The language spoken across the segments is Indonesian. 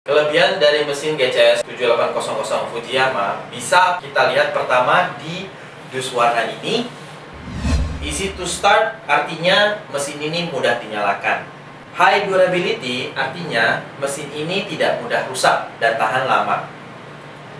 Kelebihan dari mesin GCS 7800 Fujiyama bisa kita lihat pertama di dus warna ini. Easy to start artinya mesin ini mudah dinyalakan. High durability artinya mesin ini tidak mudah rusak dan tahan lama.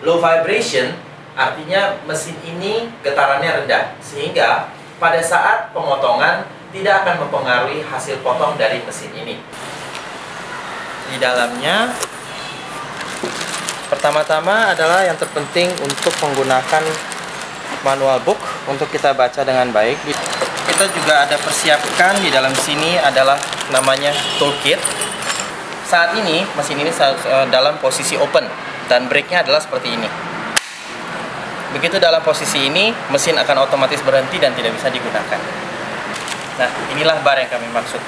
Low vibration artinya mesin ini getarannya rendah sehingga pada saat pemotongan tidak akan mempengaruhi hasil potong dari mesin ini. Di dalamnya pertama-tama adalah yang terpenting untuk menggunakan manual book untuk kita baca dengan baik. Kita juga ada persiapkan di dalam sini adalah namanya toolkit. Saat ini mesin ini dalam posisi open dan brake-nya adalah seperti ini. Begitu dalam posisi ini, mesin akan otomatis berhenti dan tidak bisa digunakan. Nah, inilah bar yang kami maksud.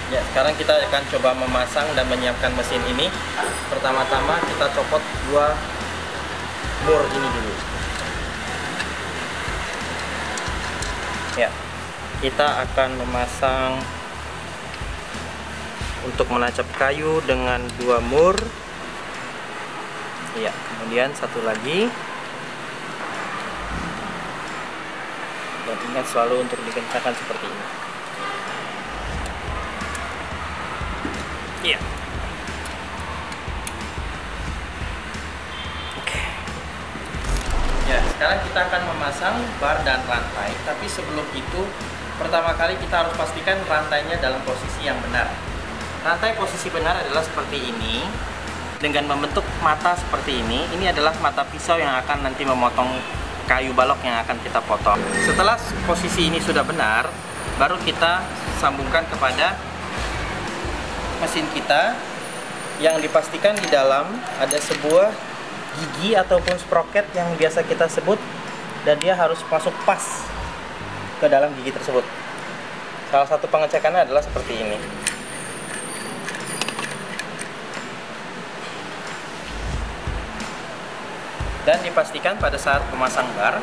Ya, sekarang kita akan coba memasang dan menyiapkan mesin ini. Pertama-tama kita copot dua mur ini dulu. Ya, kita akan memasang untuk menancap kayu dengan dua mur. Ya, kemudian satu lagi. Dan ingat selalu untuk dikencangkan seperti ini. Iya. Oke. Ya, sekarang kita akan memasang bar dan rantai. Tapi sebelum itu, pertama kali kita harus pastikan rantainya dalam posisi yang benar. Rantai posisi benar adalah seperti ini. Dengan membentuk mata seperti ini adalah mata pisau yang akan nanti memotong kayu balok yang akan kita potong. Setelah posisi ini sudah benar, baru kita sambungkan kepada mesin kita, yang dipastikan di dalam ada sebuah gigi ataupun sprocket yang biasa kita sebut, dan dia harus masuk pas ke dalam gigi tersebut. Salah satu pengecekannya adalah seperti ini. Dan dipastikan pada saat memasang bar,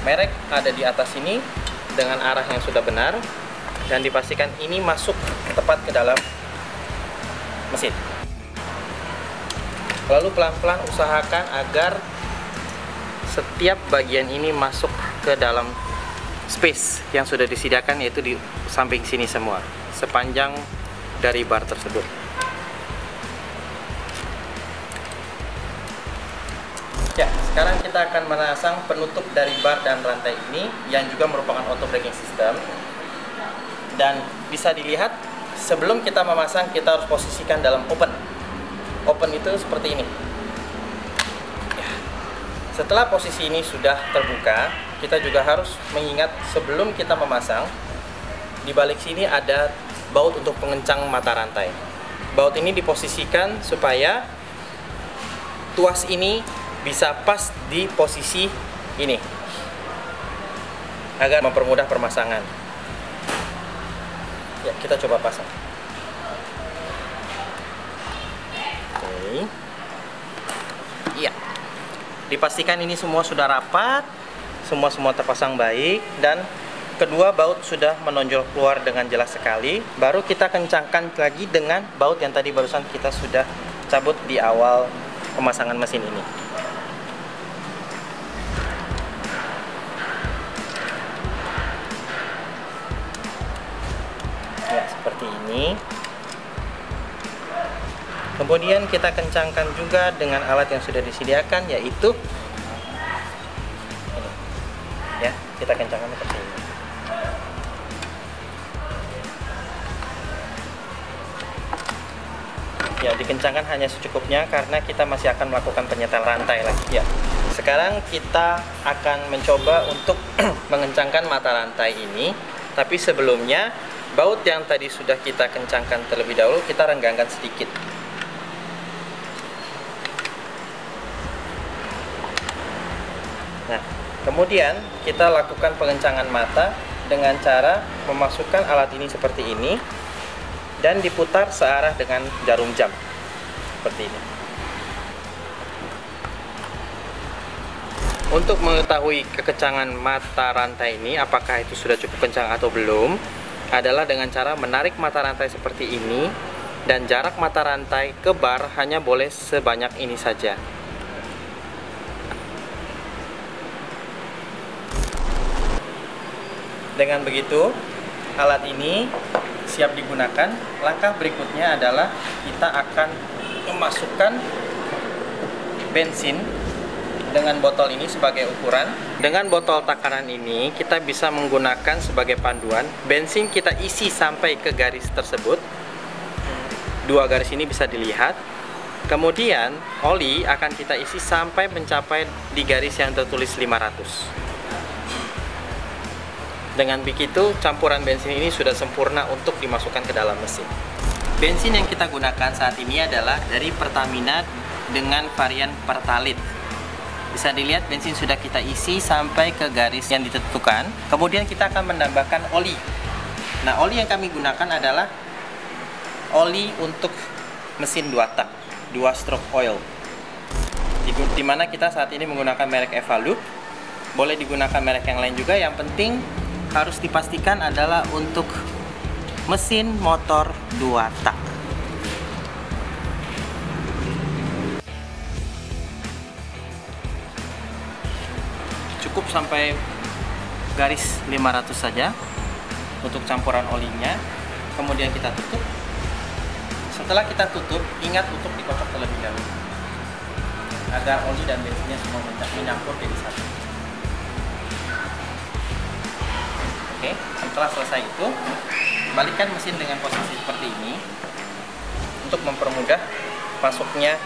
merek ada di atas ini dengan arah yang sudah benar, dan dipastikan ini masuk tepat ke dalam mesin. Lalu pelan-pelan usahakan agar setiap bagian ini masuk ke dalam space yang sudah disediakan, yaitu di samping sini semua, sepanjang dari bar tersebut. Ya, sekarang kita akan memasang penutup dari bar dan rantai ini yang juga merupakan auto braking system. Dan bisa dilihat, sebelum kita memasang kita harus posisikan dalam open. Open itu seperti ini. Ya. Setelah posisi ini sudah terbuka, kita juga harus mengingat sebelum kita memasang, di balik sini ada baut untuk pengencang mata rantai. Baut ini diposisikan supaya tuas ini bisa pas di posisi ini, agar mempermudah permasangan. Ya, kita coba pasang. Oke. Iya. Dipastikan ini semua sudah rapat, semua terpasang baik, dan kedua baut sudah menonjol keluar dengan jelas sekali. Baru kita kencangkan lagi dengan baut yang tadi barusan kita sudah cabut di awal pemasangan mesin ini. Ya, seperti ini. Kemudian kita kencangkan juga dengan alat yang sudah disediakan, yaitu ini. Ya, kita kencangkan seperti ini. Ya, dikencangkan hanya secukupnya karena kita masih akan melakukan penyetel rantai lagi. Ya. Sekarang kita akan mencoba untuk mengencangkan mata rantai ini, tapi sebelumnya Baut yang tadi sudah kita kencangkan terlebih dahulu, kita renggangkan sedikit. Nah, kemudian kita lakukan pengencangan mata dengan cara memasukkan alat ini seperti ini dan diputar searah dengan jarum jam seperti ini. Untuk mengetahui kekencangan mata rantai ini, apakah itu sudah cukup kencang atau belum, adalah dengan cara menarik mata rantai seperti ini, dan jarak mata rantai ke bar hanya boleh sebanyak ini saja. Dengan begitu, alat ini siap digunakan. Langkah berikutnya adalah kita akan memasukkan bensin dengan botol ini sebagai ukuran. Dengan botol takaran ini, kita bisa menggunakan sebagai panduan. Bensin kita isi sampai ke garis tersebut. Dua garis ini bisa dilihat. Kemudian, oli akan kita isi sampai mencapai di garis yang tertulis 500. Dengan begitu, campuran bensin ini sudah sempurna untuk dimasukkan ke dalam mesin. Bensin yang kita gunakan saat ini adalah dari Pertamina dengan varian Pertalite. Bisa dilihat bensin sudah kita isi sampai ke garis yang ditentukan. Kemudian kita akan menambahkan oli. Nah, oli yang kami gunakan adalah oli untuk mesin 2 tak, 2 stroke oil. Di mana kita saat ini menggunakan merek Evalup. Boleh digunakan merek yang lain juga, yang penting harus dipastikan adalah untuk mesin motor 2 tak. Cukup sampai garis 500 saja untuk campuran olinya. Kemudian kita tutup. Setelah kita tutup, ingat untuk dikocok terlebih dahulu agar oli dan bensinnya semua menyampur jadi satu. Oke, setelah selesai itu, balikkan mesin dengan posisi seperti ini untuk mempermudah masuknya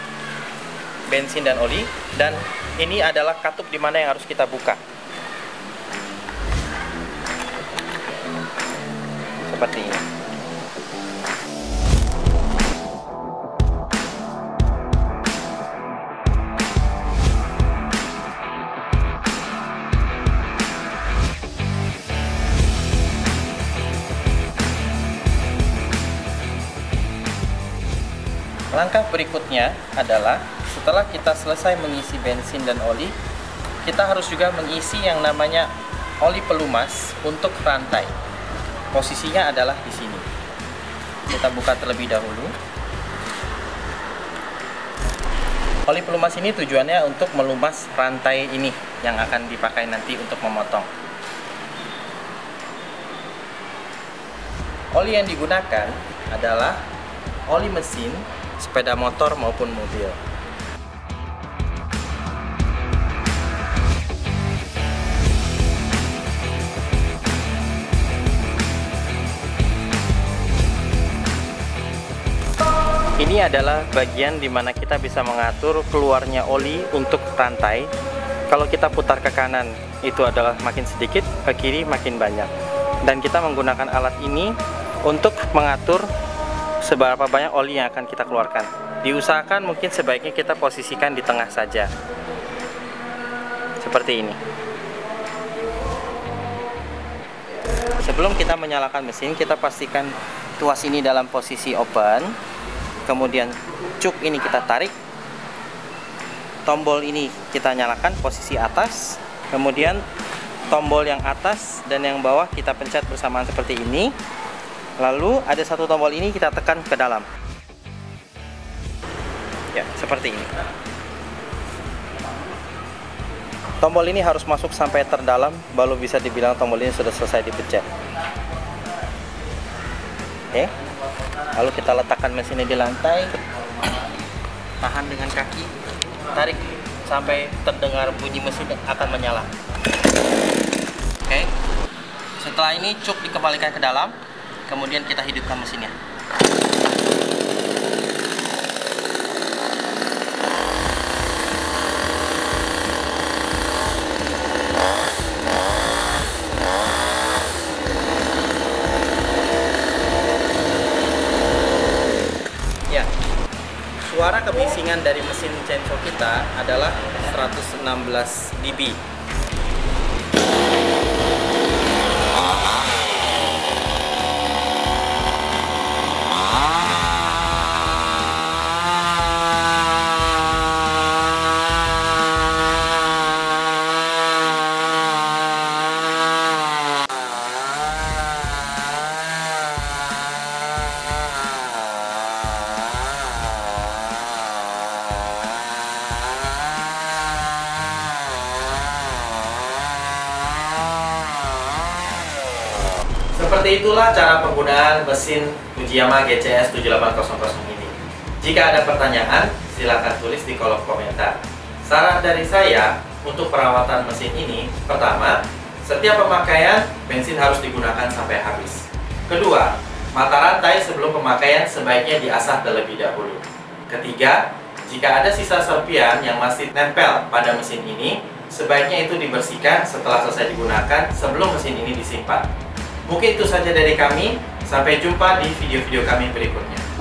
bensin dan oli. Dan ini adalah katup di mana yang harus kita buka. Seperti ini. Langkah berikutnya adalah setelah kita selesai mengisi bensin dan oli, kita harus juga mengisi yang namanya oli pelumas untuk rantai. Posisinya adalah di sini. Kita buka terlebih dahulu. Oli pelumas ini tujuannya untuk melumas rantai ini yang akan dipakai nanti untuk memotong. Oli yang digunakan adalah oli mesin sepeda motor maupun mobil. Ini adalah bagian di mana kita bisa mengatur keluarnya oli untuk rantai. Kalau kita putar ke kanan, itu adalah makin sedikit, ke kiri makin banyak. Dan kita menggunakan alat ini untuk mengatur seberapa banyak oli yang akan kita keluarkan. Diusahakan mungkin sebaiknya kita posisikan di tengah saja. Seperti ini. Sebelum kita menyalakan mesin, kita pastikan tuas ini dalam posisi open. Kemudian cuk ini kita tarik. Tombol ini kita nyalakan posisi atas. Kemudian tombol yang atas dan yang bawah kita pencet bersamaan seperti ini. Lalu ada satu tombol ini kita tekan ke dalam. Ya, seperti ini. Tombol ini harus masuk sampai terdalam, baru bisa dibilang tombol ini sudah selesai dipencet. Oke. Lalu kita letakkan mesinnya di lantai. Tahan dengan kaki. Tarik sampai terdengar bunyi mesin akan menyala. Oke. Setelah ini cuk dikembalikan ke dalam. Kemudian kita hidupkan mesinnya. Suara kebisingan dari mesin chainsaw kita adalah 116 dB. Seperti itulah cara penggunaan mesin Fujiyama GCS 7800 ini. Jika ada pertanyaan, silakan tulis di kolom komentar. Saran dari saya untuk perawatan mesin ini, pertama, setiap pemakaian bensin harus digunakan sampai habis. Kedua, mata rantai sebelum pemakaian sebaiknya diasah terlebih dahulu. Ketiga, jika ada sisa serpian yang masih nempel pada mesin ini, sebaiknya itu dibersihkan setelah selesai digunakan sebelum mesin ini disimpan. Mungkin itu saja dari kami. Sampai jumpa di video-video kami berikutnya.